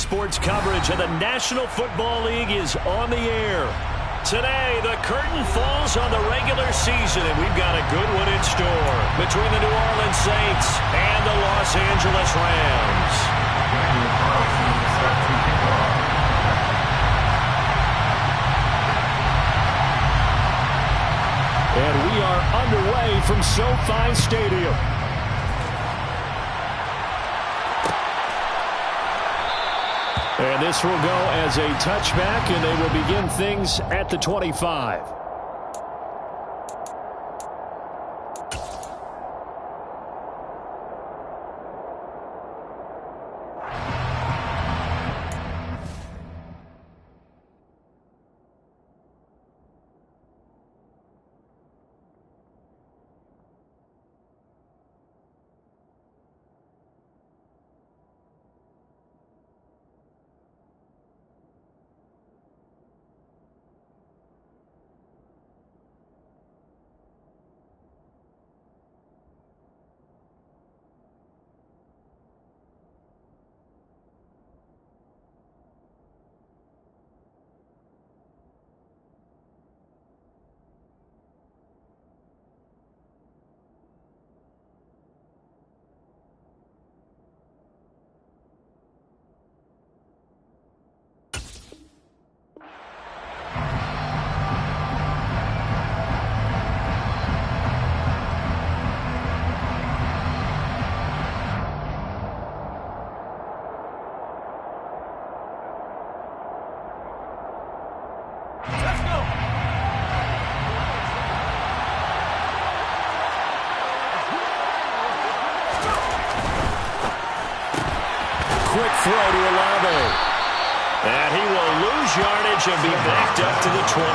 sports coverage of the National Football League is on the air. Today, the curtain falls on the regular season, and we've got a good one in store between the New Orleans Saints and the Los Angeles Rams. And we are underway from SoFi Stadium. And this will go as a touchback, and they will begin things at the 25. Throw to Olave. And he will lose yardage and be backed up to the 24.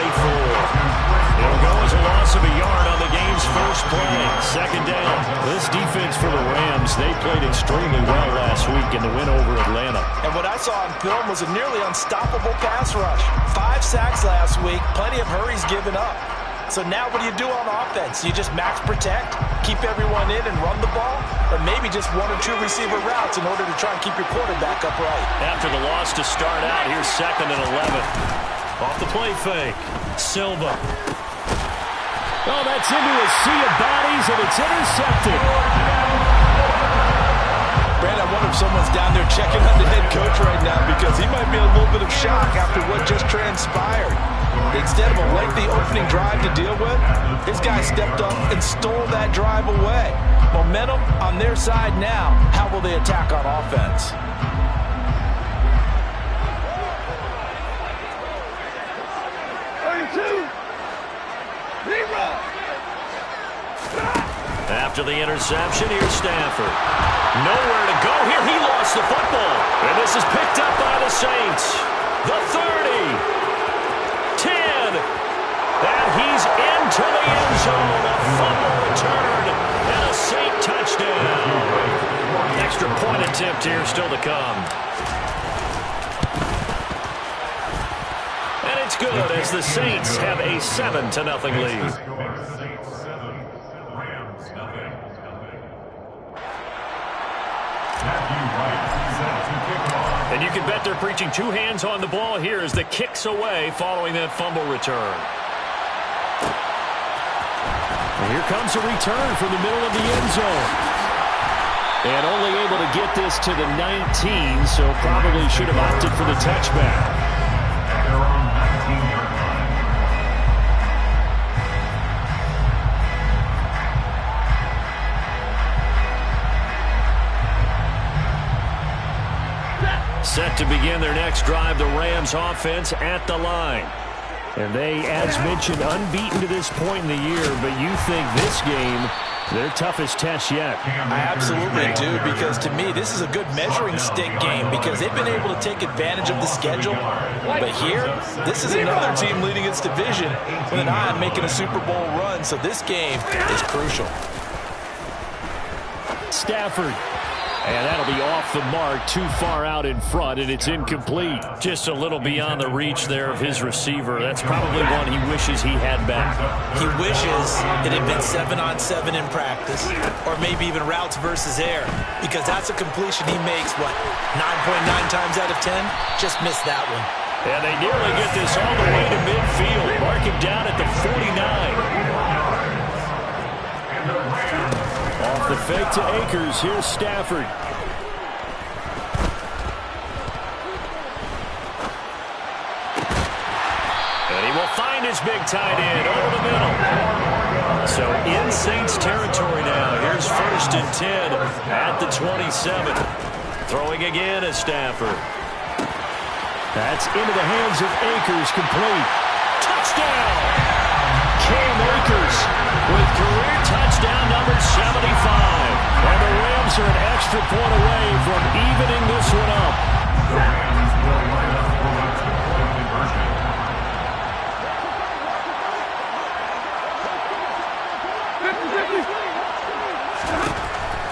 It'll go as a loss of a yard on the game's first play. Second down. This defense for the Rams, they played extremely well last week in the win over Atlanta. And what I saw on film was a nearly unstoppable pass rush. 5 sacks last week, plenty of hurries given up. So now what do you do on offense? You just max protect, keep everyone in and run the ball, or maybe just 1 or 2 receiver routes in order to try and keep your quarterback upright. After the loss to start out, here's 2nd and 11. Off the play fake. Silva. Oh, that's into a sea of bodies, and it's intercepted. Brad, I wonder if someone's down there checking on the head coach right now because he might be in a little bit of shock after what just transpired. Instead of a lengthy opening drive to deal with, his guy stepped up and stole that drive away. Momentum on their side now. How will they attack on offense? After the interception, here's Stafford. Nowhere to go here. He lost the football. And this is picked up by the Saints. The 30. 10. And he's into the end zone. A fumble return and a Saint touchdown. Extra point attempt here still to come. And it's good as the Saints have a 7-0 lead. And you can bet they're preaching 2 hands on the ball here as the kick's away following that fumble return. And here comes a return from the middle of the end zone. And only able to get this to the 19, so probably should have opted for the touchback. Set to begin their next drive, the Rams offense at the line. And they, as mentioned, unbeaten to this point in the year, but you think this game, their toughest test yet. I absolutely do, because to me, this is a good measuring stick game because they've been able to take advantage of the schedule. But here, this is another team leading its division with an eye on making a Super Bowl run, so this game is crucial. Stafford. And that'll be off the mark, too far out in front, and it's incomplete. Just a little beyond the reach there of his receiver. That's probably one he wishes he had back. He wishes it had been 7-on-7 in practice, or maybe even routes versus air, because that's a completion he makes, 9.9 times out of 10? Just missed that one. And they nearly get this all the way to midfield. Mark him down at the 49. Off the fake to Akers. Here's Stafford. And he will find his big tight end over the middle. So in Saints territory now. Here's 1st and 10 at the 27. Throwing again is Stafford. That's into the hands of Akers, complete. Touchdown! Cam Akers with career touchdown number 75. And the Rams are an extra point away from evening this one up.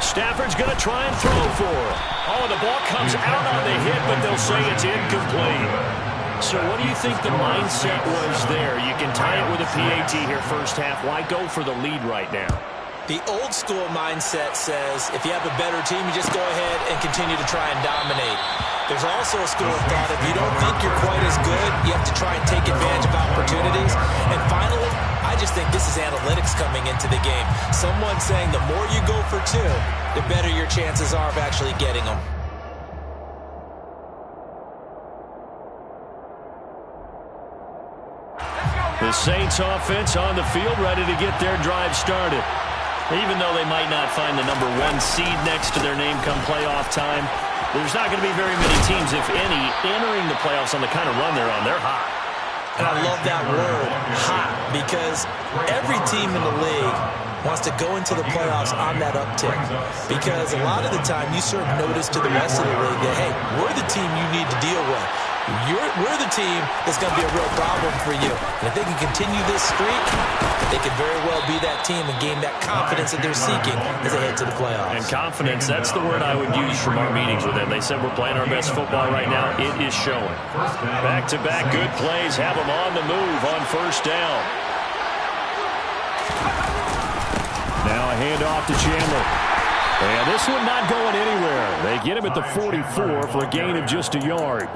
Stafford's going to try and throw for him. Oh, the ball comes out on the hit, but they'll say it's incomplete. So what do you think the mindset was there? You can tie it with a PAT here first half. Why go for the lead right now? The old school mindset says if you have a better team, you just go ahead and continue to try and dominate. There's also a school of thought if you don't think you're quite as good, you have to try and take advantage of opportunities. And finally, I just think this is analytics coming into the game. Someone saying the more you go for two, the better your chances are of actually getting them. The Saints offense on the field, ready to get their drive started. Even though they might not find the number 1 seed next to their name come playoff time, there's not going to be very many teams, if any, entering the playoffs on the kind of run they're on. They're hot. And I love that word, hot, because every team in the league wants to go into the playoffs on that uptick. Because a lot of the time you serve notice to the rest of the league that, hey, we're the team you need to deal with. We're the team that's going to be a real problem for you. And if they can continue this streak, they could very well be that team and gain that confidence that they're seeking as they head to the playoffs. And confidence, that's the word I would use from our meetings with them. They said we're playing our best football right now. It is showing. Back-to-back good plays have them on the move on first down. Now a handoff to Chandler. And this one not going anywhere. They get him at the 44 for a gain of just a yard.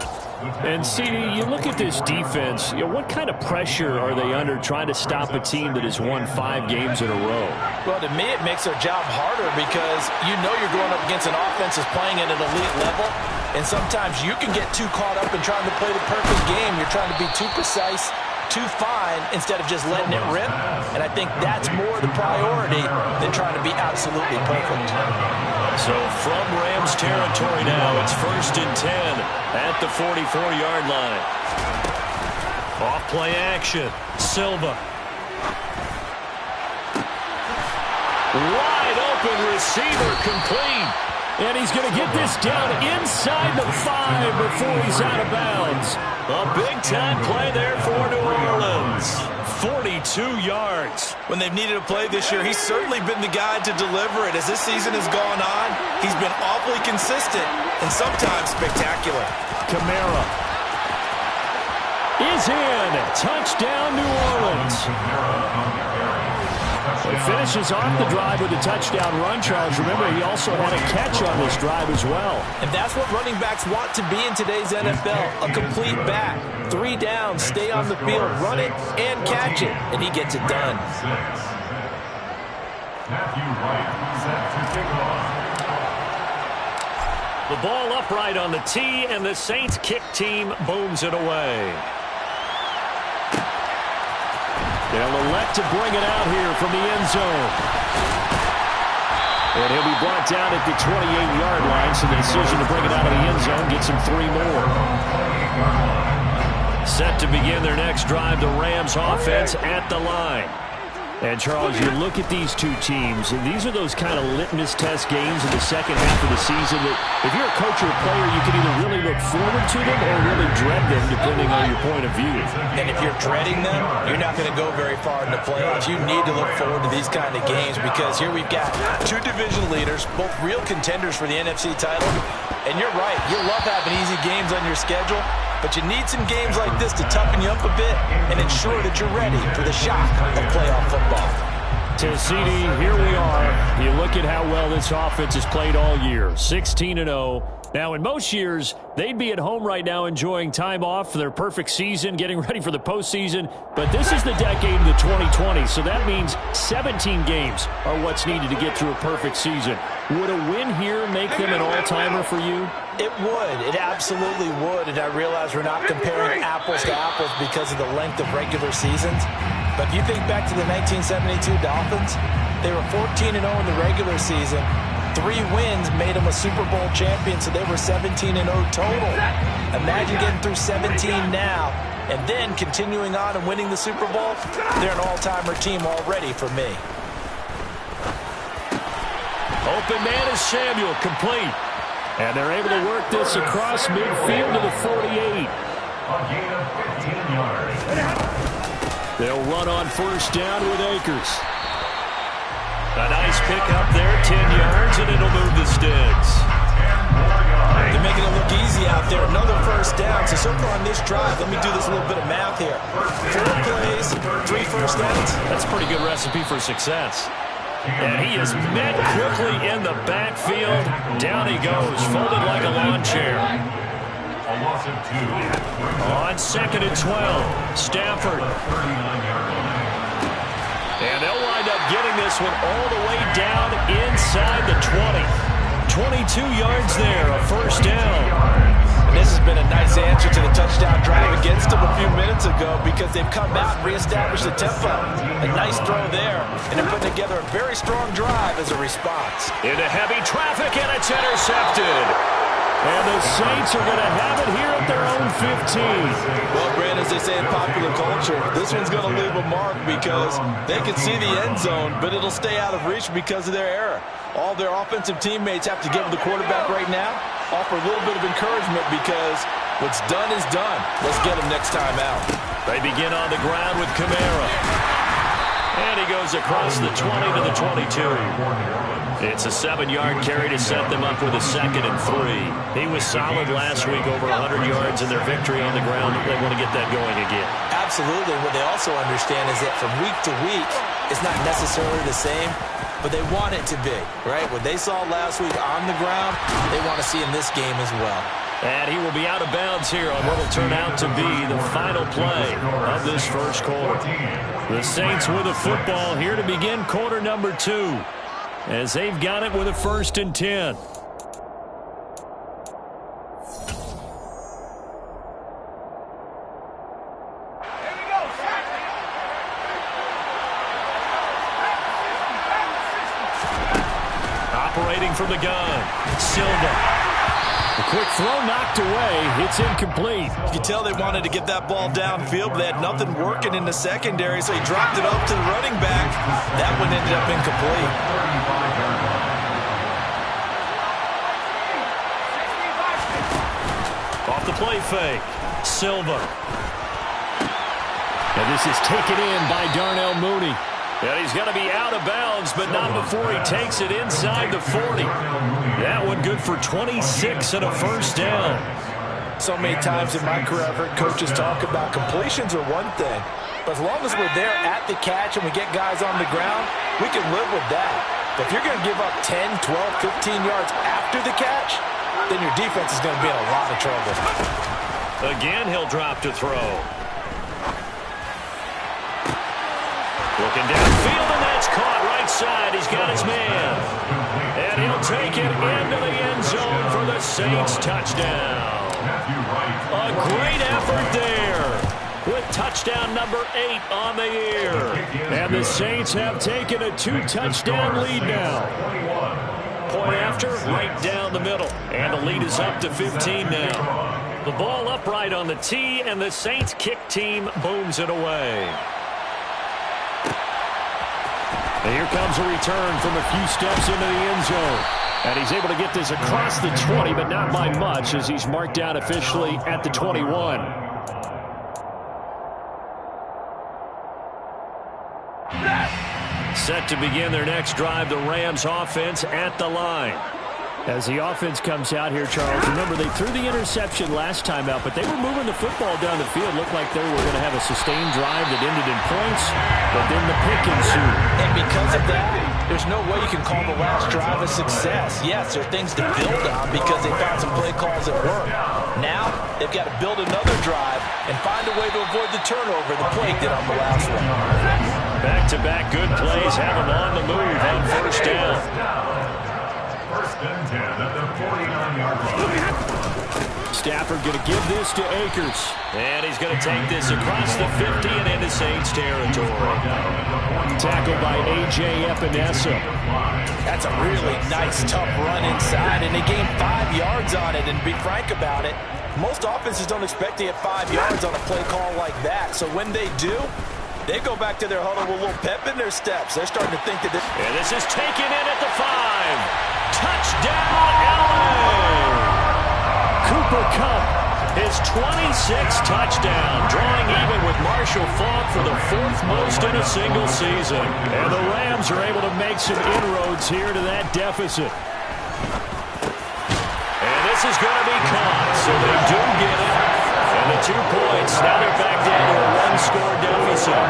And, CD, you look at this defense, what kind of pressure are they under trying to stop a team that has won 5 games in a row? Well, to me, it makes their job harder because you know you're going up against an offense that's playing at an elite level, and sometimes you can get too caught up in trying to play the perfect game. You're trying to be too precise, too fine, instead of just letting it rip, and I think that's more the priority than trying to be absolutely perfect. So from Rams territory now, it's 1st and 10 at the 44-yard line. Off play action. Silva. Wide open receiver, complete. And he's going to get this down inside the 5 before he's out of bounds. A big-time play there for New Orleans. 42 yards. When they've needed a play this year, he's certainly been the guy to deliver it. As this season has gone on, he's been awfully consistent and sometimes spectacular. Kamara is in. Touchdown, New Orleans. He finishes off the drive with a touchdown run, Charles. Remember, he also had a catch on this drive as well. And that's what running backs want to be in today's NFL, a complete back. 3 downs, stay on the field, run it, and catch it. And he gets it done. The ball upright on the tee, and the Saints kick team booms it away. They'll elect to bring it out here from the end zone. And he'll be brought down at the 28-yard line, so the decision to bring it out of the end zone gets him 3 more. Set to begin their next drive, the Rams offense at the line. And, Charles, you look at these two teams, and these are those kind of litmus test games in the second half of the season that if you're a coach or a player, you can either really look forward to them or really dread them, depending on your point of view. And if you're dreading them, you're not going to go very far in the playoffs. You need to look forward to these kind of games because here we've got two division leaders, both real contenders for the NFC title. And you're right, you love having easy games on your schedule, but you need some games like this to toughen you up a bit and ensure that you're ready for the shock of playoff football. To CD, here we are. You look at how well this offense has played all year, 16-0. Now, in most years, they'd be at home right now enjoying time off for their perfect season, getting ready for the postseason. But this is the decade of the 2020s, so that means 17 games are what's needed to get through a perfect season. Would a win here make them an all-timer for you? It would. It absolutely would. And I realize we're not comparing apples to apples because of the length of regular seasons. But if you think back to the 1972 Dolphins, they were 14-0 in the regular season. 3 wins made them a Super Bowl champion, so they were 17-0 total. Imagine getting through 17 now and then continuing on and winning the Super Bowl. They're an all-timer team already for me. Open man is Samuel, complete. And they're able to work this across midfield to the 48. They'll run on first down with Akers. A nice pickup there, 10 yards, and it'll move the sticks. They're making it look easy out there. Another first down. So far on this drive, let me do this little bit of math here. 4 plays, 3 first downs. That's a pretty good recipe for success. And he is met quickly in the backfield. Down he goes, folded like a lawn chair. On 2nd and 12, Stafford. And they'll wind up getting this one all the way down inside the 20. 22 yards there, a first down. And this has been a nice answer to the touchdown drive against them a few minutes ago because they've come out and reestablished the tempo. A nice throw there, and they're putting together a very strong drive as a response. Into heavy traffic, and it's intercepted. And the Saints are going to have it here at their own 15. Well, Brand, as they say in popular culture, this one's going to leave a mark because they can see the end zone, but it'll stay out of reach because of their error. All their offensive teammates have to give the quarterback right now, offer a little bit of encouragement because what's done is done. Let's get him next time out. They begin on the ground with Kamara. And he goes across the 20 to the 22. It's a 7-yard carry to set them up with a 2nd and 3. He was solid last week, over 100 yards in their victory on the ground. They want to get that going again. Absolutely. What they also understand is that from week to week, it's not necessarily the same, but they want it to be, right? What they saw last week on the ground, they want to see in this game as well. And he will be out of bounds here on what will turn out to be the final play of this first quarter. The Saints with a football here to begin quarter number 2. As they've got it with a 1st and 10. Operating from the gun, Silva. A quick throw knocked away. It's incomplete. You can tell they wanted to get that ball downfield, but they had nothing working in the secondary, so he dropped it off to the running back. That one ended up incomplete. Off the play fake, Silva. And this is taken in by Darnell Mooney. And he's going to be out of bounds, but not before he takes it inside the 40. That one good for 26 and a first down. So many times in my career, I've heard coaches talk about completions are one thing, but as long as we're there at the catch and we get guys on the ground, we can live with that. But if you're going to give up 10, 12, 15 yards after the catch, then your defense is going to be in a lot of trouble. Again, he'll drop to throw. Looking downfield, and that's caught right side. He's got his man. And he'll take it into the end zone for the Saints touchdown. A great effort there with touchdown number 8 on the year. And the Saints have taken a 2-touchdown lead now. Point after, right down the middle. And the lead is up to 15 now. The ball upright on the tee, and the Saints kick team booms it away. And here comes a return from a few steps into the end zone. And he's able to get this across the 20, but not by much, as he's marked down officially at the 21. Set to begin their next drive, the Rams offense at the line. As the offense comes out here, Charles, remember they threw the interception last time out, but they were moving the football down the field. Looked like they were going to have a sustained drive that ended in points, but then the pick ensued. And because of that, there's no way you can call the last drive a success. Yes, there are things to build on because they found some play calls that work. Now, they've got to build another drive and find a way to avoid the turnover the play did on the last one. Back-to-back good plays have them on the move on first down. First and 10 at the 49-yard line. Stafford going to give this to Akers. And he's going to take this across the 50 and into Saints territory. Tackled by A.J. Epinesa. That's a really nice, tough run inside, and they gained 5 yards on it. And to be frank about it, most offenses don't expect to get 5 yards on a play call like that. So when they do, they go back to their huddle with a little pep in their steps. They're starting to think that and this is taken in at the 5. Touchdown, LA! Cooper Kupp, his 26th touchdown, drawing even with Marshall Faulk for the 4th most in a single season. And the Rams are able to make some inroads here to that deficit. And this is going to be caught, so they do get it. And the 2 points, now they're back down to a 1-score deficit.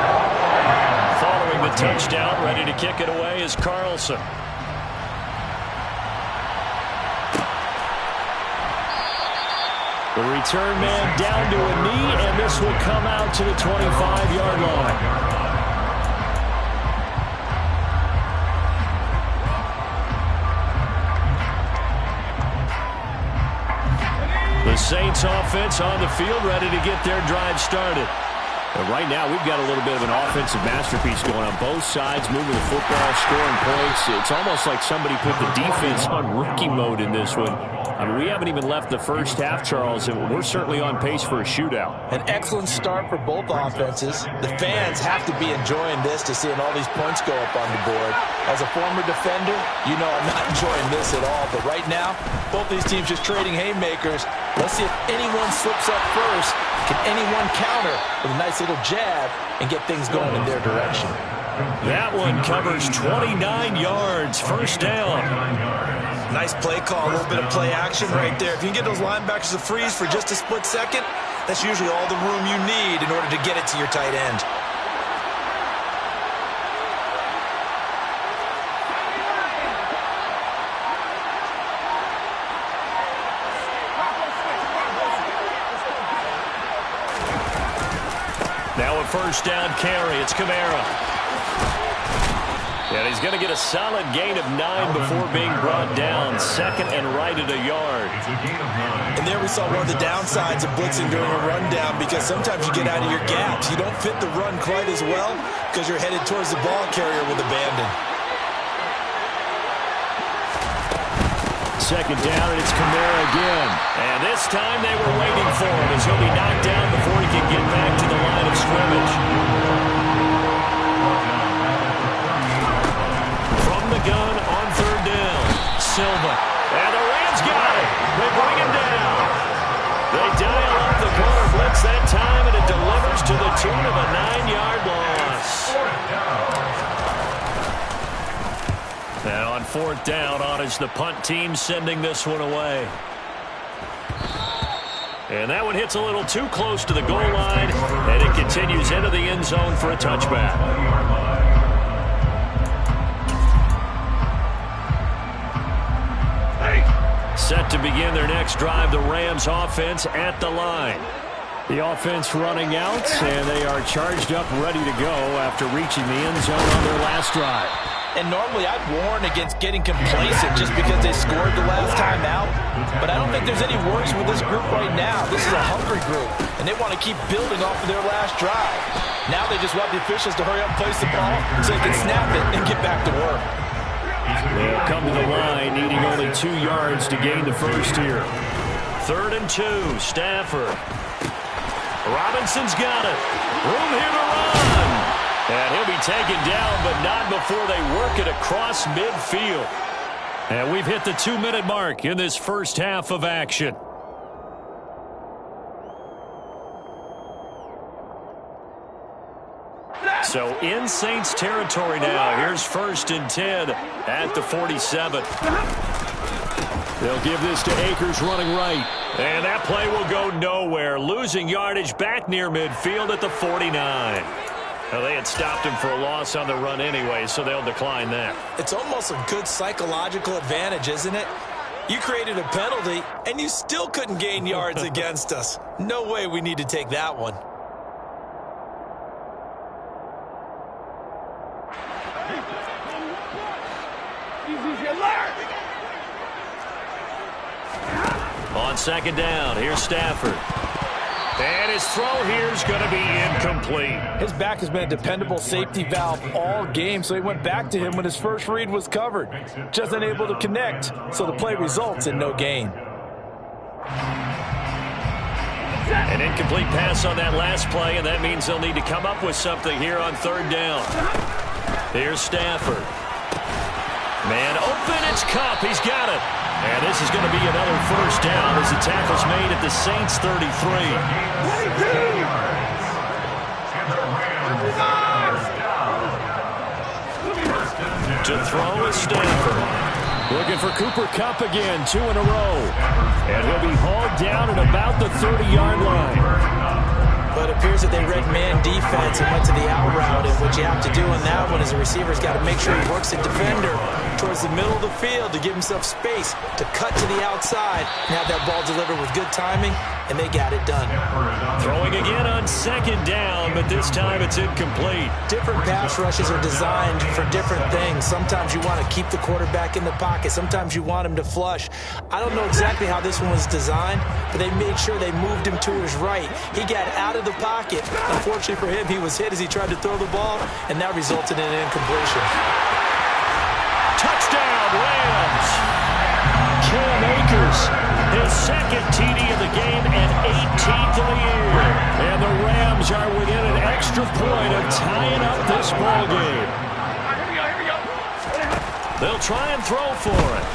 Following the touchdown, ready to kick it away is Carlson. The return man down to a knee, and this will come out to the 25-yard line. The Saints offense on the field, ready to get their drive started. And right now, we've got a little bit of an offensive masterpiece going on both sides, moving the football, scoring points. It's almost like somebody put the defense on rookie mode in this one. I mean, we haven't even left the first half, Charles, and we're certainly on pace for a shootout. An excellent start for both offenses. The fans have to be enjoying this to seeing all these points go up on the board. As a former defender, you know I'm not enjoying this at all. But right now, both these teams just trading haymakers. Let's see if anyone slips up first. Can anyone counter with a nice little jab and get things going in their direction? That one covers 29 yards. First down. Nice play call, a little bit of play action right there. If you can get those linebackers to freeze for just a split second, that's usually all the room you need in order to get it to your tight end. Now a first down carry. It's Kamara. And he's going to get a solid gain of 9 before being brought down. Second and right at a yard. And there we saw one of the downsides of blitzing during a rundown, because sometimes you get out of your gaps. You don't fit the run quite as well because you're headed towards the ball carrier with abandon. Second down, and it's Kamara again. And this time they were waiting for him as he'll be knocked down before he can get back to the line of scrimmage. From the gun on third down, Silva. And the Rams got it. They bring him down. They dial up the corner blitz that time, and it delivers to the tune of a 9-yard loss. And on fourth down, on is the punt team sending this one away. And that one hits a little too close to the goal line, and it continues into the end zone for a touchback. Set to begin their next drive, the Rams offense at the line. The offense running out, and they are charged up, ready to go after reaching the end zone on their last drive. And normally I'd warn against getting complacent just because they scored the last time out. But I don't think there's any worries with this group right now. This is a hungry group, and they want to keep building off of their last drive. Now they just want the officials to hurry up and place the ball so they can snap it and get back to work. They'll come to the line, needing only 2 yards to gain the first here. 3rd and 2, Stafford. Robinson's got it. Room here to run. And he'll be taken down, but not before they work it across midfield. And we've hit the 2-minute mark in this first half of action. So in Saints territory now. Here's 1st and 10 at the 47. They'll give this to Akers running right. And that play will go nowhere. Losing yardage back near midfield at the 49. Well, they had stopped him for a loss on the run anyway, so they'll decline that. It's almost a good psychological advantage, isn't it? You created a penalty, and you still couldn't gain yards against us. No way we need to take that one. On 2nd down, here's Stafford. And his throw here is going to be incomplete. His back has been a dependable safety valve all game, so he went back to him when his first read was covered. Just unable to connect, so the play results in no gain. An incomplete pass on that last play, and that means they'll need to come up with something here on 3rd down. Here's Stafford. Man open, it's Cup. He's got it. And this is going to be another 1st down as the tackle's made at the Saints 33. To throw is Stafford. Looking for Cooper Kupp again, 2 in a row. And he'll be hauled down at about the 30-yard line. But it appears that they read man defense and went to the out route. And what you have to do on that one is the receiver's got to make sure he works the defender towards the middle of the field to give himself space to cut to the outside and have that ball delivered with good timing, and they got it done. Throwing again on 2nd down, but this time it's incomplete. Different pass rushes are designed for different things. Sometimes you want to keep the quarterback in the pocket. Sometimes you want him to flush. I don't know exactly how this one was designed, but they made sure they moved him to his right. He got out of the pocket. Unfortunately for him, he was hit as he tried to throw the ball, and that resulted in an incompletion. Touchdown, Rams! Cam Akers, his 2nd TD of the game and 18th of the year. And the Rams are within an extra point of tying up this ball game. They'll try and throw for it.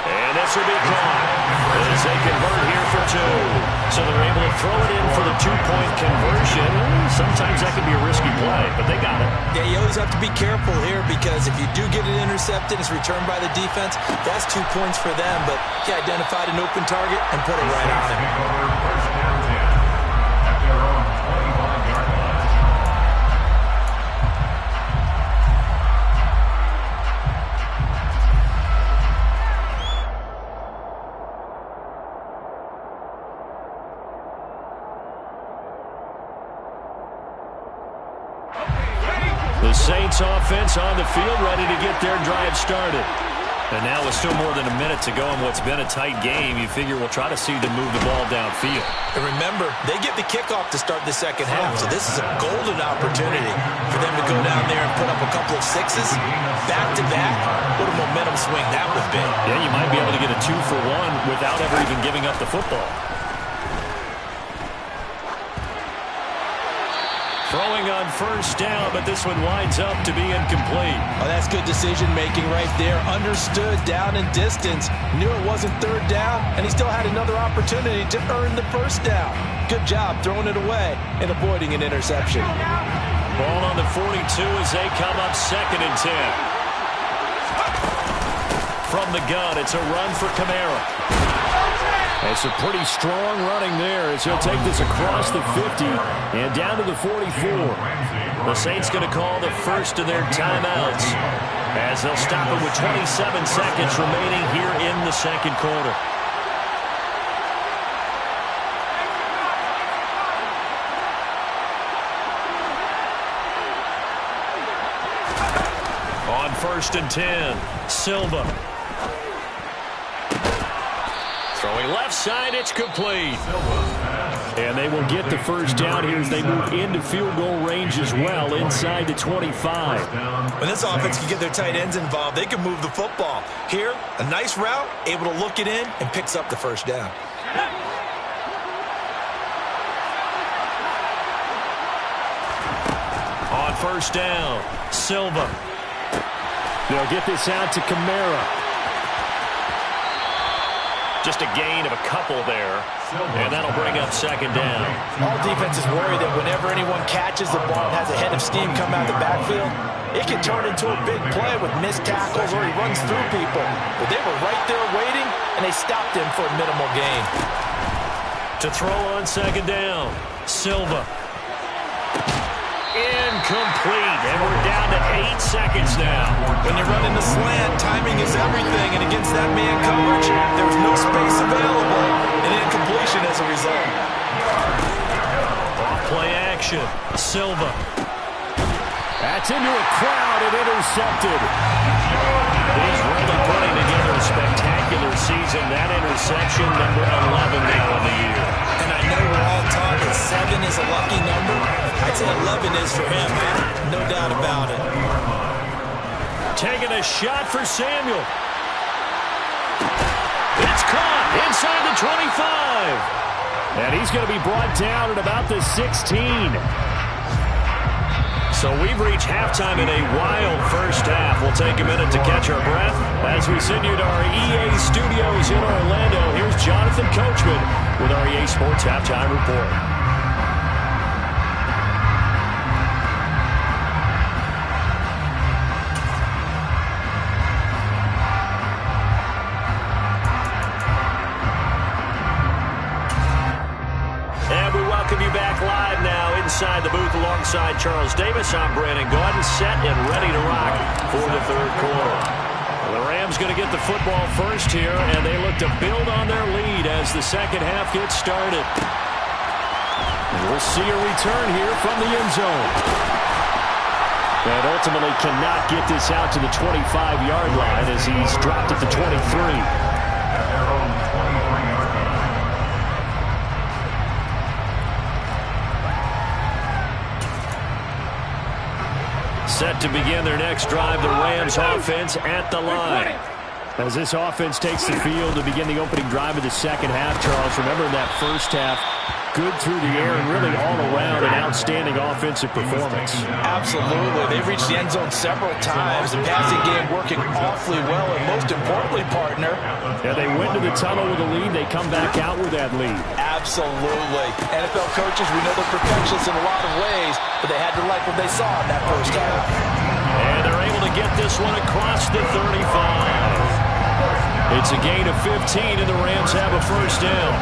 And this will be caught as they convert here for 2. So they're able to throw it in for the 2-point conversion. Sometimes that can be a risky play, but they got it. Yeah, you always have to be careful here because if you do get it intercepted, it's returned by the defense, that's 2 points for them. But he identified an open target and put it right on him. The Saints offense on the field, ready to get their drive started. And now with still more than a minute to go in what's been a tight game, you figure we'll try to see them move the ball downfield. And remember, they get the kickoff to start the 2nd half, so this is a golden opportunity for them to go down there and put up a couple of 6s back-to-back. What a momentum swing that would be. Yeah, you might be able to get a 2-for-1 without ever even giving up the football. Throwing on 1st down, but this one winds up to be incomplete. Oh, that's good decision-making right there. Understood down and distance. Knew it wasn't 3rd down, and he still had another opportunity to earn the 1st down. Good job throwing it away and avoiding an interception. Ball on the 42 as they come up 2nd and 10. From the gun, it's a run for Kamara. It's a pretty strong running there as he'll take this across the 50 and down to the 44. The Saints going to call the first of their timeouts as they'll stop it with 27 seconds remaining here in the 2nd quarter. On 1st and 10, Silva. Throwing left side, it's complete. And they will get the 1st down here as they move into field goal range as well, inside the 25. When this offense can get their tight ends involved, they can move the football. Here, a nice route, able to look it in, and picks up the 1st down. first down. Silva. They'll get this out to Kamara. Just a gain of a couple there, and that'll bring up second down. All defenses worry that whenever anyone catches the ball and has a head of steam come out of the backfield, it can turn into a big play with missed tackles or he runs through people. But they were right there waiting, and they stopped him for a minimal gain. To throw on second down, Silva. Incomplete, and we're down to 8 seconds now. When you're running the slant, timing is everything, and against that man coverage, there's no space available, and incompletion as a result. Play action, Silva. That's into a crowd and intercepted. He's really putting together a spectacular season. That interception, number 11 now in the year. And I know we're all taught that 7 is a lucky number. I'd say 11 is for him, no doubt about it. Taking a shot for Samuel. It's caught inside the 25. And he's going to be brought down at about the 16. So we've reached halftime in a wild first half. We'll take a minute to catch our breath as we send you to our EA studios in Orlando. Here's Jonathan Coachman with our EA Sports Halftime Report. Inside the booth alongside Charles Davis, I'm Brandon Gaudin, set and ready to rock for the third quarter. Well, the Rams going to get the football first here, and they look to build on their lead as the second half gets started. And we'll see a return here from the end zone. And ultimately cannot get this out to the 25-yard line as he's dropped at the 23. Set to begin their next drive, the Rams offense at the line. As this offense takes the field to begin the opening drive of the second half, Charles, remember that first half, good through the air and really all around an outstanding offensive performance. Absolutely. They've reached the end zone several times. The passing game working awfully well, and most importantly, partner. Yeah, they went to the tunnel with a lead. They come back out with that lead. Absolutely. NFL coaches, we know they're perfectionists in a lot of ways, but they had to like what they saw in that first half. And they're able to get this one across the 35. It's a gain of 15, and the Rams have a first down.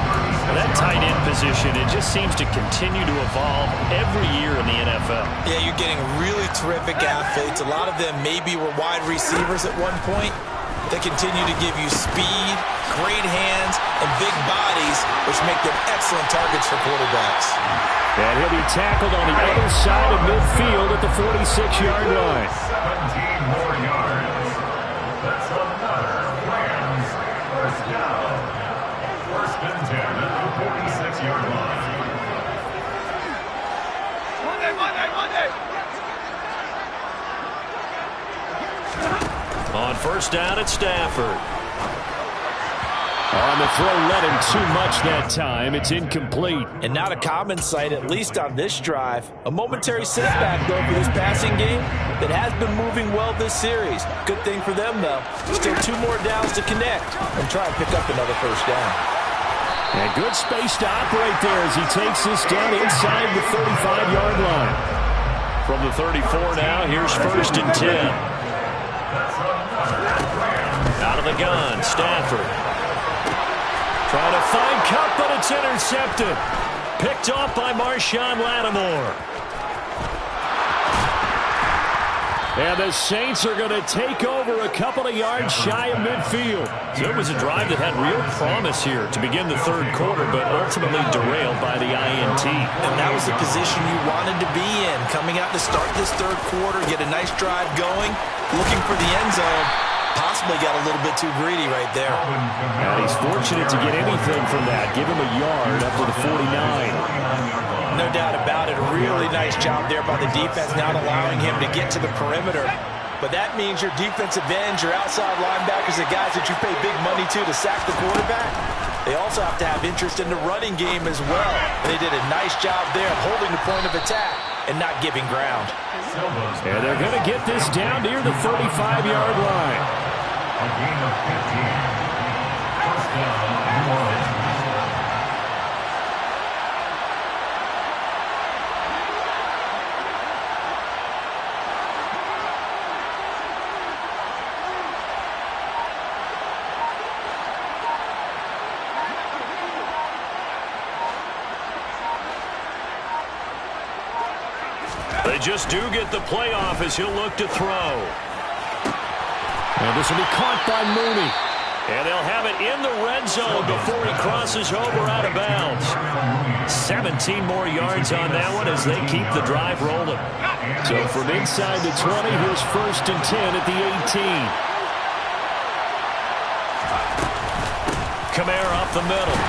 Well, that tight end position, it just seems to continue to evolve every year in the NFL. Yeah, you're getting really terrific athletes. A lot of them maybe were wide receivers at one point. They continue to give you speed, great hands, and big bodies, which make them excellent targets for quarterbacks. And he'll be tackled on the other side of midfield at the 46-yard line. 17 more yards. That's another Rams first down. First and 10 at the 46-yard line. Monday. On first down at Stafford. On the throw, led him too much that time. It's incomplete. And not a common sight, at least on this drive. A momentary setback, though, for this passing game that has been moving well this series. Good thing for them, though. Still 2 more downs to connect and try and pick up another first down. And good space to operate there as he takes this down inside the 35-yard line. From the 34 now, here's first and 10. Out of the gun, Stafford. Trying to find Cup, but it's intercepted. Picked off by Marshawn Lattimore. And the Saints are going to take over a couple of yards shy of midfield. So it was a drive that had real promise here to begin the third quarter, but ultimately derailed by the INT. And that was the position you wanted to be in. Coming out to start this third quarter, get a nice drive going, looking for the end zone. Possibly got a little bit too greedy right there. And he's fortunate to get anything from that. Give him a yard up to the 49. No doubt about it. A really nice job there by the defense, not allowing him to get to the perimeter. But that means your defensive ends, your outside linebackers, the guys that you pay big money to sack the quarterback, They also have to have interest in the running game as well. They did a nice job there of holding the point of attack and not giving ground. And they're going to get this down near the 35-yard line. A gain of 15. First down, New Orleans. They just do get the playoff as he'll look to throw. And this will be caught by Mooney. And they'll have it in the red zone before he crosses over out of bounds. 17 more yards on that one as they keep the drive rolling. So from inside the 20, here's 1st and 10 at the 18. Kamara up the middle.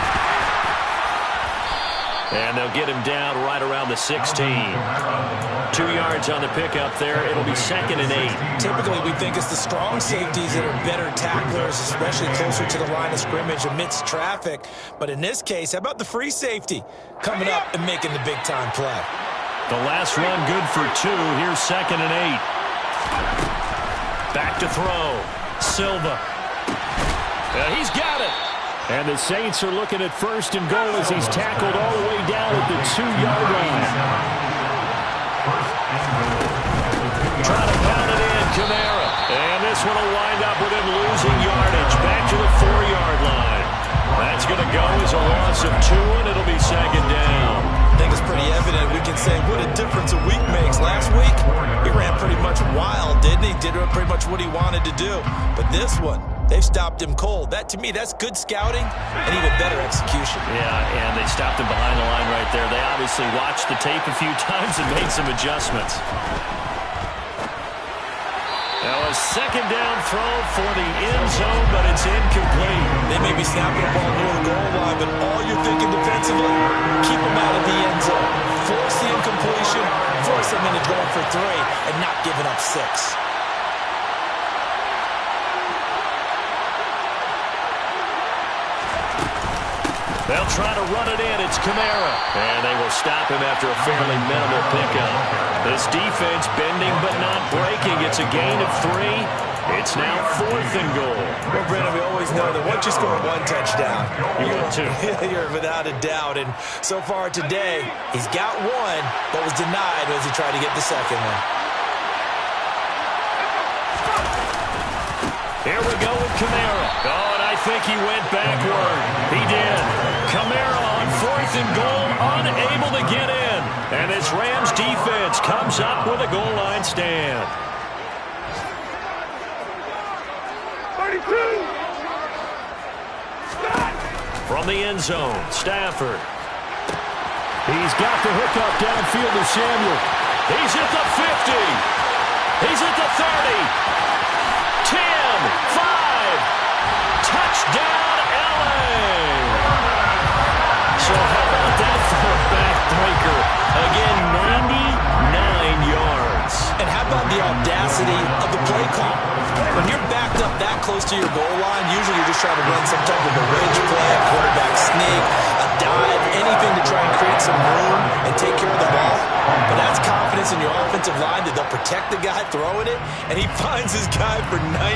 And they'll get him down right around the 16. 2 yards on the pickup there. It'll be 2nd and 8. Typically, we think it's the strong safeties that are better tacklers, especially closer to the line of scrimmage amidst traffic. But in this case, how about the free safety coming up and making the big-time play? The last run good for 2. Here's 2nd and 8. Back to throw. Silva. He's got it. And the Saints are looking at 1st and goal as he's tackled all the way down at the 2-yard line. Trying to pound it in, Kamara. And this one will wind up with him losing yardage. Back to the 4-yard line. That's going to go as a loss of 2, and it'll be 2nd down. I think it's pretty evident. We can say what a difference a week makes. Last week, he ran pretty much wild, didn't he? Did pretty much what he wanted to do. But this one, they've stopped him cold. That, to me, that's good scouting and even better execution. Yeah, and they stopped him behind the line right there. They obviously watched the tape a few times and made some adjustments. Now a 2nd down throw for the end zone, but it's incomplete. They may be snapping the ball near the goal line, but all you're thinking defensively, keep them out of the end zone. Force the incompletion, force them into going for 3, and not giving up 6. They'll try to run it in. It's Kamara. And they will stop him after a fairly minimal pickup. This defense bending but not breaking. It's a gain of 3. It's now 4th and goal. Well, Brandon, we always know that once you score 1 touchdown, you're without a doubt. And so far today, he's got 1, but was denied as he tried to get the 2nd one. Here we go with Kamara. Oh, and I think he went backward. He did. Kamara on 4th and goal, unable to get in. And this Rams defense comes up with a goal line stand. 32. From the end zone, Stafford. He's got the hookup downfield to Samuel. He's at the 50. He's at the 30. 10, 5, touchdown, LA. So how about that for a backbreaker? Again, 99 yards. And how about the audacity of the play call? When you're backed up that close to your goal line, usually you're just trying to run some type of a wedge play, a quarterback sneak, a dive, anything to try and create some room and take care of the ball. But that's confidence in your offensive line that they'll protect the guy throwing it, and he finds his guy for 99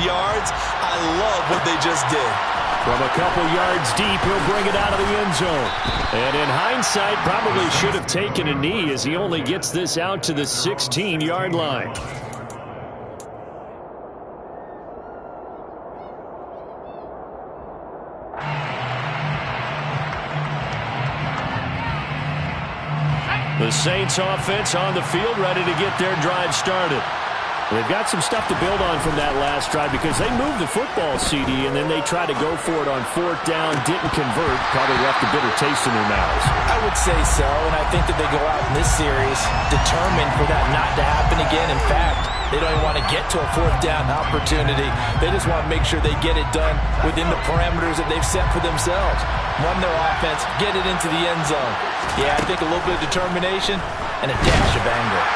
yards. I love what they just did. From a couple yards deep, he'll bring it out of the end zone. And in hindsight, probably should have taken a knee as he only gets this out to the 16-yard line. The Saints offense on the field, ready to get their drive started. They've got some stuff to build on from that last drive because they moved the football, CD, and then they tried to go for it on 4th down, didn't convert, probably left a bitter taste in their mouths. I would say so, and I think that they go out in this series determined for that not to happen again. In fact, they don't even want to get to a 4th down opportunity. They just want to make sure they get it done within the parameters that they've set for themselves. Run their offense, get it into the end zone. Yeah, I think a little bit of determination and a dash of anger.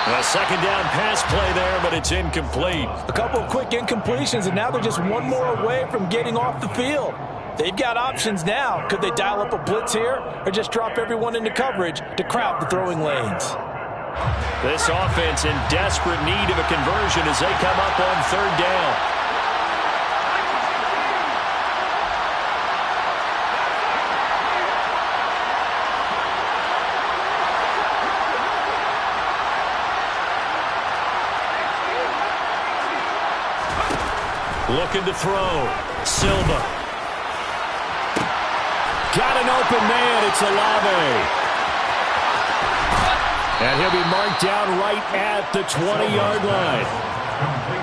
A 2nd down pass play there, but it's incomplete. A couple of quick incompletions, and now they're just 1 more away from getting off the field. They've got options now. Could they dial up a blitz here or just drop everyone into coverage to crowd the throwing lanes? This offense in desperate need of a conversion as they come up on third down. Looking to throw. Silva. Got an open man. It's Olave. And he'll be marked down right at the 20-yard line.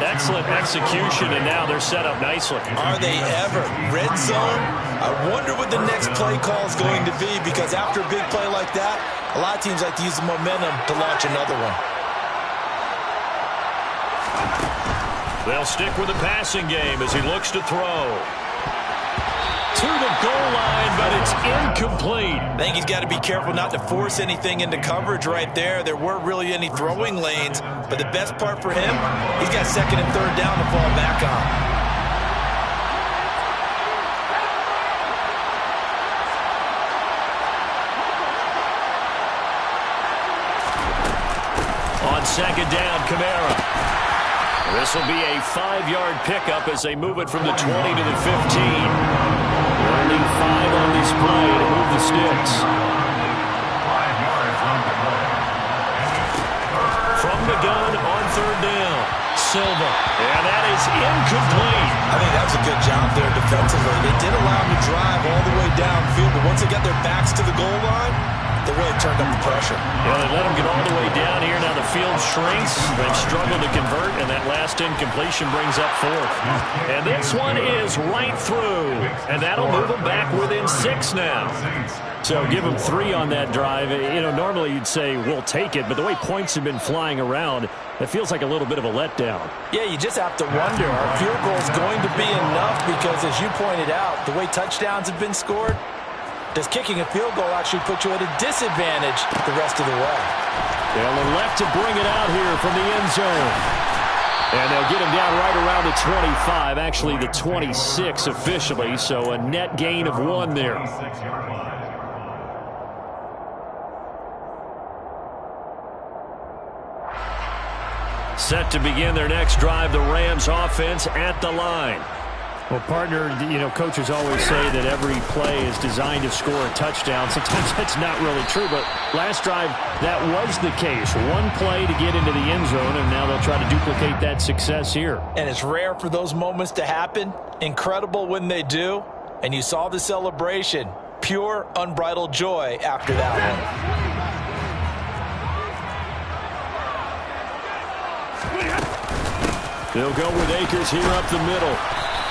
Excellent execution, and now they're set up nicely. Are they ever? Red zone? I wonder what the next play call is going to be, because after a big play like that, a lot of teams like to use the momentum to launch another one. They'll stick with the passing game as he looks to throw. To the goal line, but it's incomplete. I think he's got to be careful not to force anything into coverage right there. There weren't really any throwing lanes, but the best part for him, he's got second and third down to fall back on. On second down, Kamara. This will be a 5-yard pickup as they move it from the 20 to the 15. Only 5 on this play to move the sticks. 5 yards on the play. From the gun on third down. Silva. And that is incomplete. I think that was a good job there defensively. They did allow him to drive all the way downfield, but once they got their backs to the goal line, they really turned up the pressure. Yeah, they let them get all the way down here. Now the field shrinks. They've struggled to convert, and that last incompletion brings up fourth. And this one is right through, and that'll move them back within 6 now. So give them 3 on that drive. You know, normally you'd say we'll take it, but the way points have been flying around, it feels like a little bit of a letdown. Yeah, you just have to wonder, are field goals going to be enough? Because as you pointed out, the way touchdowns have been scored, does kicking a field goal actually put you at a disadvantage the rest of the way? They'll elect to bring it out here from the end zone. And they'll get him down right around the 25, actually the 26 officially, so a net gain of 1 there. Set to begin their next drive, the Rams offense at the line. Well, partner, you know, coaches always say that every play is designed to score a touchdown. Sometimes that's not really true, but last drive, that was the case. 1 play to get into the end zone, and now they'll try to duplicate that success here. And it's rare for those moments to happen. Incredible when they do. And you saw the celebration. Pure, unbridled joy after that one. They'll go with Akers here up the middle.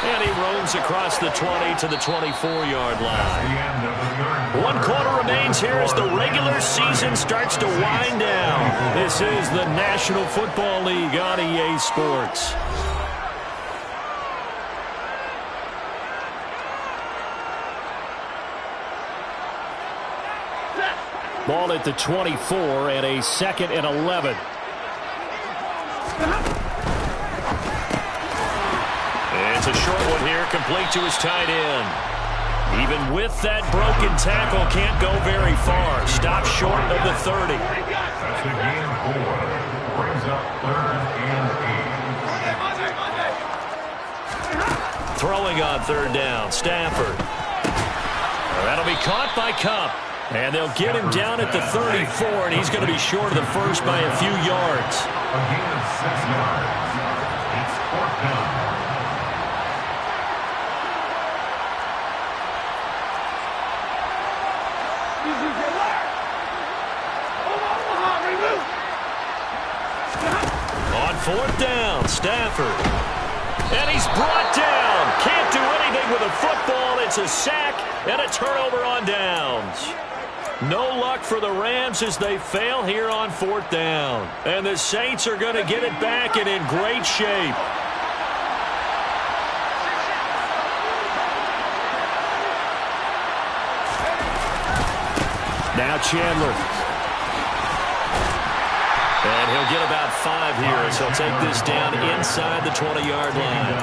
And he roams across the 20 to the 24-yard line. 1 quarter remains here as the regular season starts to wind down. This is the National Football League on EA Sports. Ball at the 24 and a 2nd and 11. It's a short one here, complete to his tight end. Even with that broken tackle, can't go very far. Stop short of the 30. That's a gain of 4. Brings up 3rd and 8. Throwing on third down, Stafford. That'll be caught by Kupp. And they'll get him down at the 34, and he's going to be short of the first by a few yards. A gain of 6 yards. It's 4th down. On 4th down, Stafford. And he's brought down. Can't do anything with a football. It's a sack and a turnover on downs. No luck for the Rams as they fail here on 4th down. And the Saints are going to get it back and in great shape. Now Chandler. And he'll get about 5 here as he'll take this down inside the 20-yard line.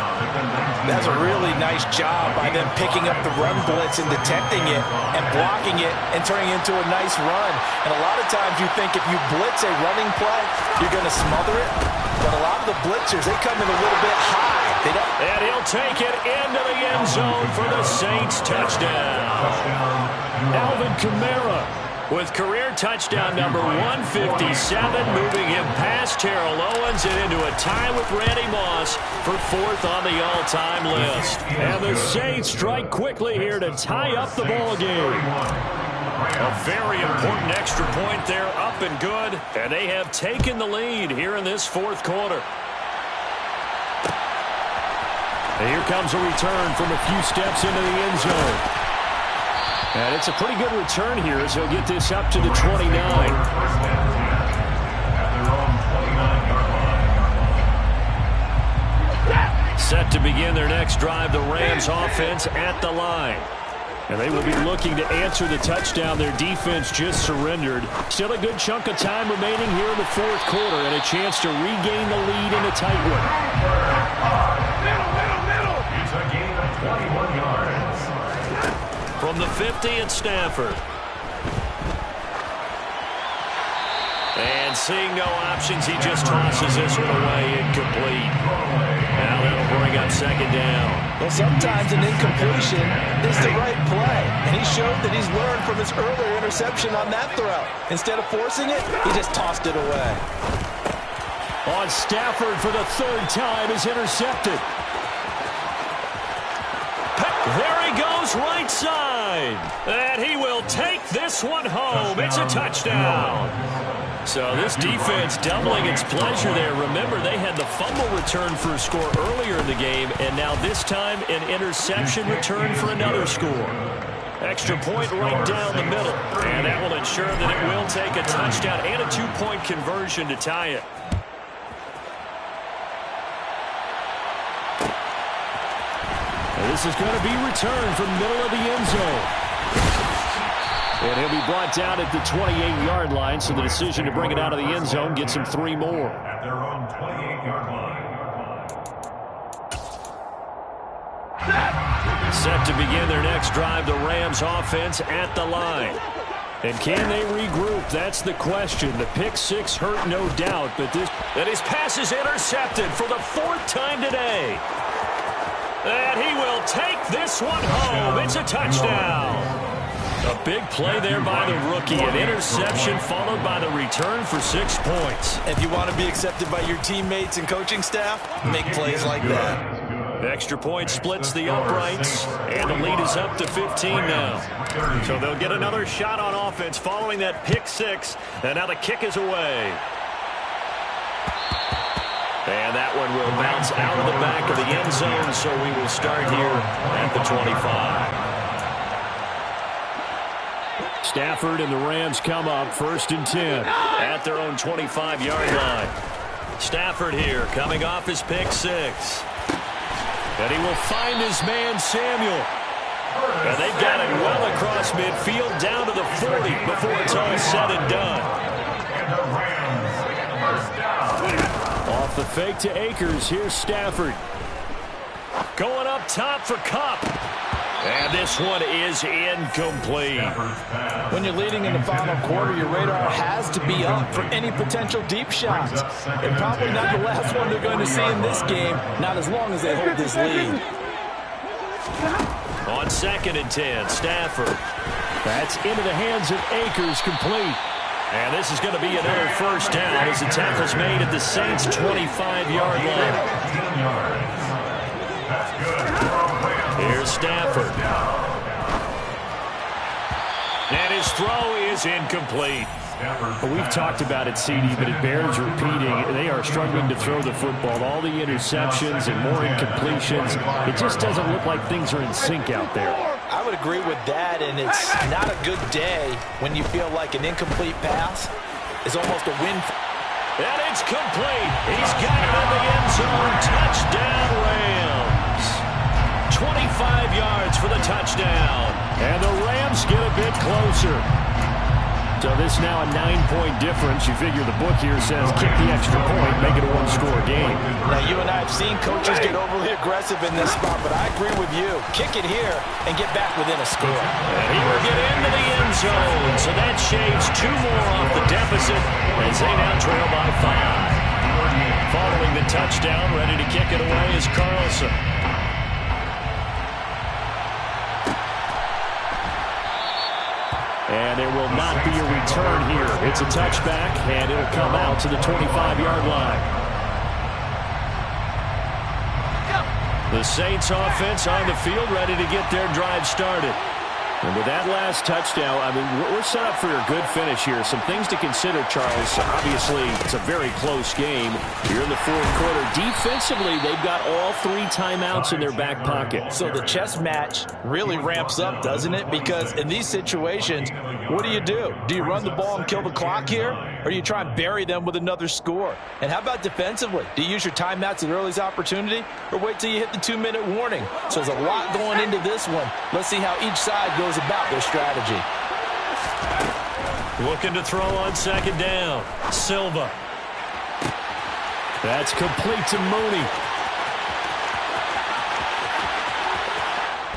That's a really nice job by them picking up the run blitz and detecting it and blocking it and turning it into a nice run. And a lot of times you think if you blitz a running play, you're going to smother it. But a lot of the blitzers, they come in a little bit high. They don't. And he'll take it into the end zone for the Saints touchdown. Alvin Kamara with career touchdown number 157, moving him past Terrell Owens and into a tie with Randy Moss for 4th on the all-time list. And the Saints strike quickly here to tie up the ball game. A very important extra point there, up and good, and they have taken the lead here in this 4th quarter. And here comes a return from a few steps into the end zone. And it's a pretty good return here as he'll get this up to the 29. Set to begin their next drive, the Rams offense at the line. And they will be looking to answer the touchdown their defense just surrendered. Still a good chunk of time remaining here in the 4th quarter and a chance to regain the lead in a tight one. It's a gain of 21 yards. From the 50 at Stafford. And seeing no options, he just tosses this one away incomplete. Now that'll bring up 2nd down. Well, sometimes an incompletion is the right play. And he showed that he's learned from his earlier interception on that throw. Instead of forcing it, he just tossed it away. On Stafford for the 3rd time is intercepted. There he goes, right side. And he will take this one home. It's a touchdown. So this defense doubling its pleasure there. Remember, they had the fumble return for a score earlier in the game, and now this time an interception return for another score. Extra point right down the middle, and that will ensure that it will take a touchdown and a 2-point conversion to tie it. This is going to be returned from the middle of the end zone. And he'll be brought down at the 28-yard line, so the decision to bring it out of the end zone gets him 3 more. At their own 28-yard line. Set to begin their next drive, the Rams offense at the line. And can they regroup? That's the question. The pick 6 hurt, no doubt, but his pass is intercepted for the 4th time today. And he will take this one home. It's a touchdown. A big play there by the rookie. An interception followed by the return for 6 points. If you want to be accepted by your teammates and coaching staff, make plays like that. Extra point splits the uprights, and the lead is up to 15 now. So they'll get another shot on offense following that pick 6, and now the kick is away. And that one will bounce out of the back of the end zone, so we will start here at the 25. Stafford and the Rams come up 1st and 10. At their own 25-yard line. Stafford here coming off his pick 6. And he will find his man Samuel. And they've got it well across midfield down to the 40 before it's all said and done. And the Rams get 1st down. Off the fake to Akers, here's Stafford. Going up top for Kupp. And this one is incomplete. When you're leading in the final quarter, your radar has to be up for any potential deep shots. And probably not the last one they're going to see in this game, not as long as they hold this lead. On 2nd and 10, Stafford. That's into the hands of Akers, complete. And this is going to be another 1st down as the tackle's made at the Saints' 25-yard line. That's good. Here's Stafford. And his throw is incomplete. We've talked about it, CD, but it bears repeating. They are struggling to throw the football. All the interceptions and more incompletions. It just doesn't look like things are in sync out there. I would agree with that, and it's not a good day when you feel like an incomplete pass is almost a win. And it's complete. He's got it in the end zone. Touchdown, Rams. 25 yards for the touchdown. And the Rams get a bit closer. So this now a 9-point difference. You figure the book here says kick the extra point, make it a one-score game. Now, you and I have seen coaches get overly aggressive in this spot, but I agree with you. Kick it here and get back within a score. And he will get into the end zone. So that shaves 2 more off the deficit as they now trail by 5. Following the touchdown, ready to kick it away is Carlson. And there will not be a return here. It's a touchback, and it'll come out to the 25-yard line. The Saints offense on the field, ready to get their drive started. And with that last touchdown, I mean, we're set up for a good finish here. Some things to consider, Charles. Obviously, it's a very close game. You're in the fourth quarter. Defensively, they've got all 3 timeouts in their back pocket. So the chess match really ramps up, doesn't it? Because in these situations, what do? Do you run the ball and kill the clock here? Or do you try and bury them with another score? And how about defensively? Do you use your timeouts at earliest opportunity? Or wait till you hit the 2-minute warning? So there's a lot going into this one. Let's see how each side goes about their strategy. Looking to throw on second down. Silva. That's complete to Mooney.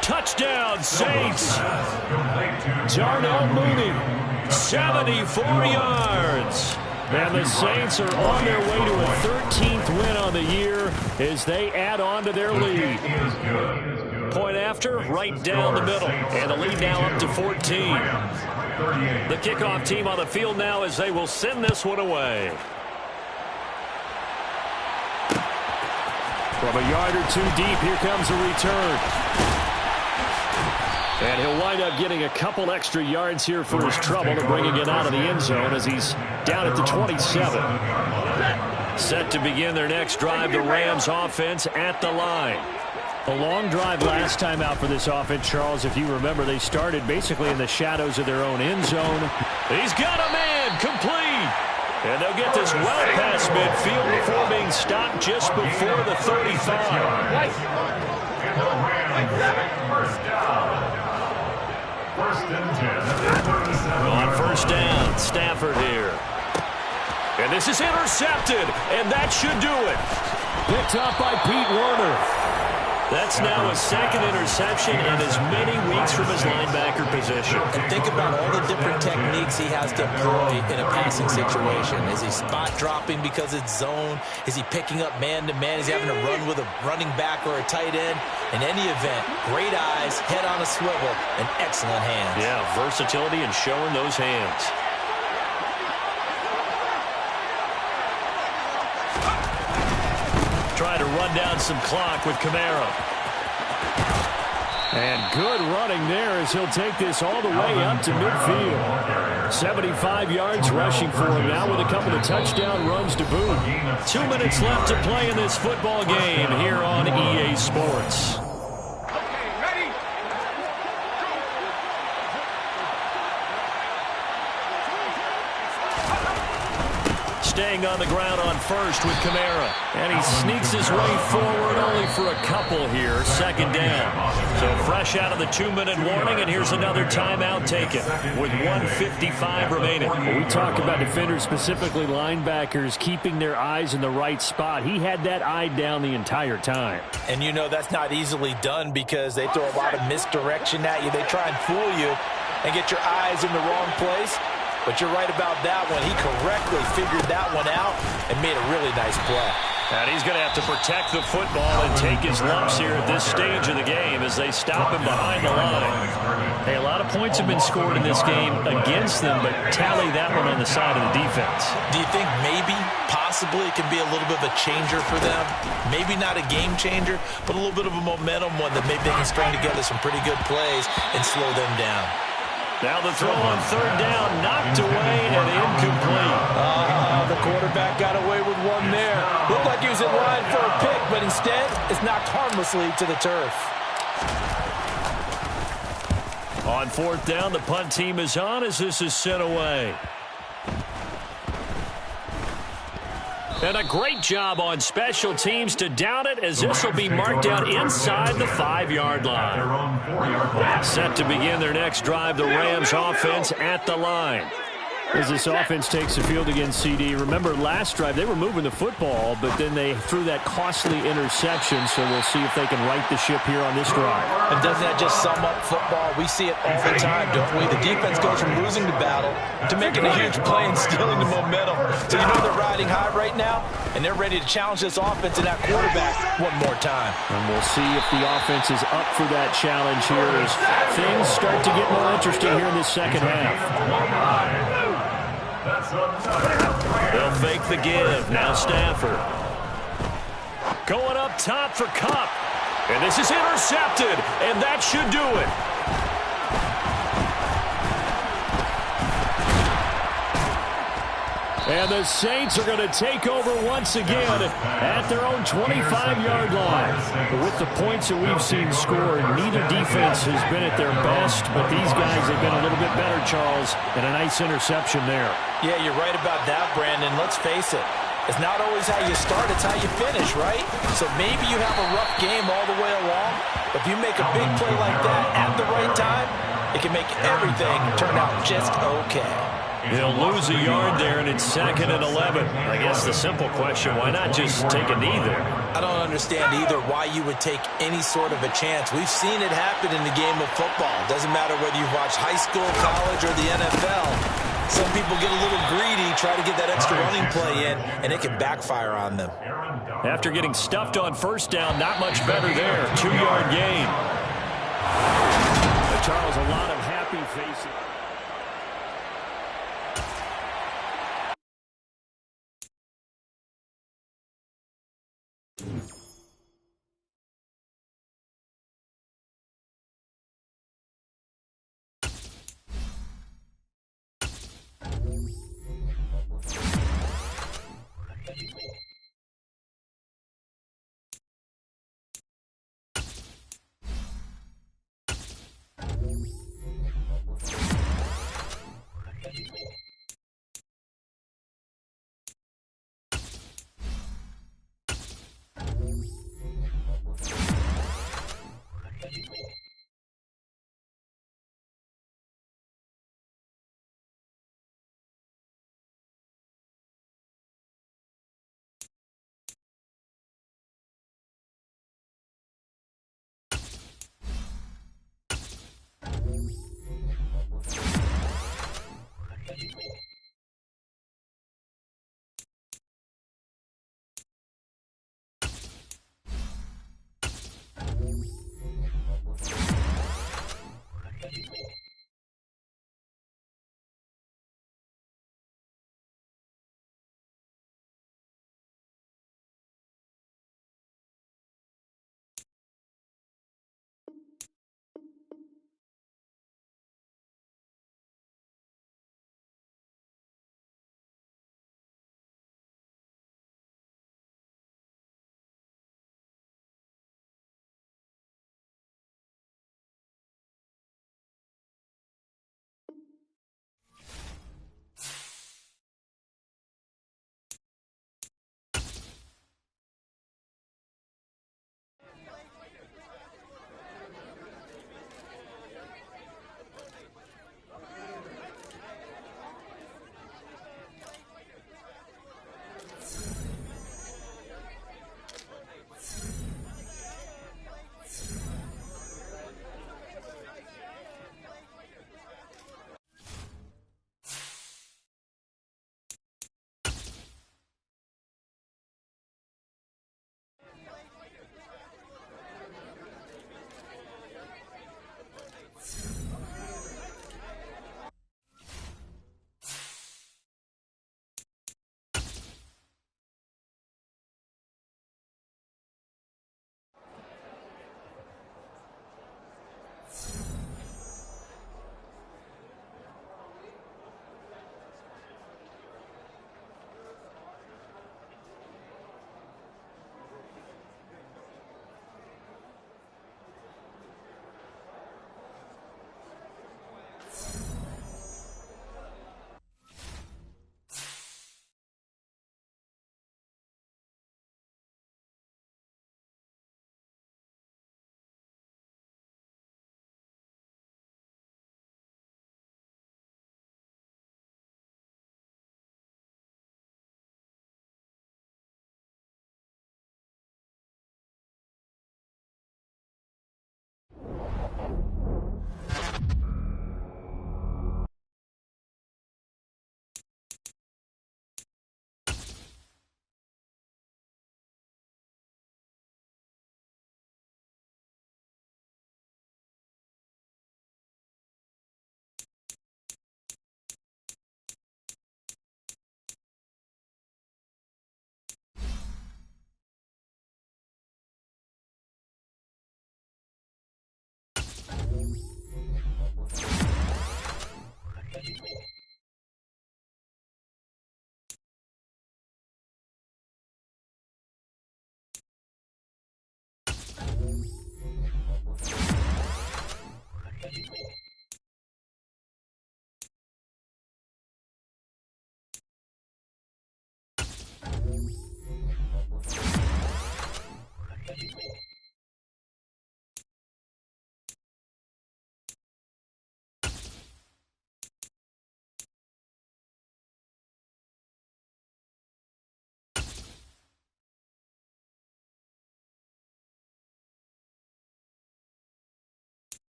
Touchdown, Saints. Darnell Mooney, 74 yards. And the Saints are on their way to a 13th win on the year as they add on to their lead. Point after, right down the middle. And the lead now up to 14. The kickoff team on the field now as they will send this one away. From a yard or 2 deep, here comes a return. And he'll wind up getting a couple extra yards here for his trouble to bringing it out of the end zone as he's down at the 27. Set to begin their next drive, the Rams offense at the line. A long drive last time out for this offense, Charles. If you remember, they started basically in the shadows of their own end zone. He's got a man, complete. And they'll get this well past midfield before being stopped just before the 35. First down. First and 10. On first down, Stafford here. And this is intercepted, and that should do it. Picked up by Pete Werner. That's now a second interception in as many weeks from his linebacker position. And think about all the different techniques he has to employ in a passing situation. Is he spot dropping because it's zone? Is he picking up man-to-man? Is he having to run with a running back or a tight end? In any event, great eyes, head on a swivel, and excellent hands. Yeah, versatility and showing those hands. Trying to run down some clock with Kamara. And good running there as he'll take this all the way up to midfield. 75 yards rushing for him now with a couple of touchdown runs to boot. 2 minutes left to play in this football game here on EA Sports. Staying on the ground on first with Kamara. And he sneaks his way forward only for a couple here. Second down. So fresh out of the 2-minute warning, and here's another timeout taken with 1:55 remaining. When we talk about defenders, specifically linebackers, keeping their eyes in the right spot. He had that eye down the entire time. And you know that's not easily done because they throw a lot of misdirection at you. They try and fool you and get your eyes in the wrong place. But you're right about that one. He correctly figured that one out and made a really nice play. And he's going to have to protect the football and take his lumps here at this stage of the game as they stop him behind the line. Hey, a lot of points have been scored in this game against them, but tally that one on the side of the defense. Do you think maybe, possibly, it can be a little bit of a changer for them? Maybe not a game changer, but a little bit of a momentum one that maybe they can string together some pretty good plays and slow them down. Now the throw on third down, knocked away and incomplete. The quarterback got away with one there. Looked like he was in line for a pick, but instead it's knocked harmlessly to the turf. On fourth down, the punt team is on as this is sent away. And a great job on special teams to down it as this will be marked out inside the 5-yard line. Set to begin their next drive, the Rams offense at the line. As this offense takes the field against CD. Remember, last drive, they were moving the football, but then they threw that costly interception, so we'll see if they can right the ship here on this drive. And doesn't that just sum up football? We see it all the time, don't we? The defense goes from losing the battle to making a huge play and stealing the momentum. So you know they're riding high right now, and they're ready to challenge this offense and that quarterback one more time. And we'll see if the offense is up for that challenge here as things start to get more interesting here in this second half. They'll fake the give. Now Stafford. Going up top for Kupp. And this is intercepted. And that should do it. And the Saints are going to take over once again at their own 25-yard line. With the points that we've seen scored, neither defense has been at their best, but these guys have been a little bit better, Charles, and a nice interception there. Yeah, you're right about that, Brandon. Let's face it. It's not always how you start, it's how you finish, right? So maybe you have a rough game all the way along, but if you make a big play like that at the right time, it can make everything turn out just okay. He'll lose a yard there, and it's 2nd and 11. I guess the simple question, why not just take a knee there? I don't understand either why you would take any sort of a chance. We've seen it happen in the game of football. Doesn't matter whether you watch high school, college, or the NFL. Some people get a little greedy, try to get that extra running play in, and it can backfire on them. After getting stuffed on first down, not much better there. 2-yard gain. But Charles, a lot of happy faces.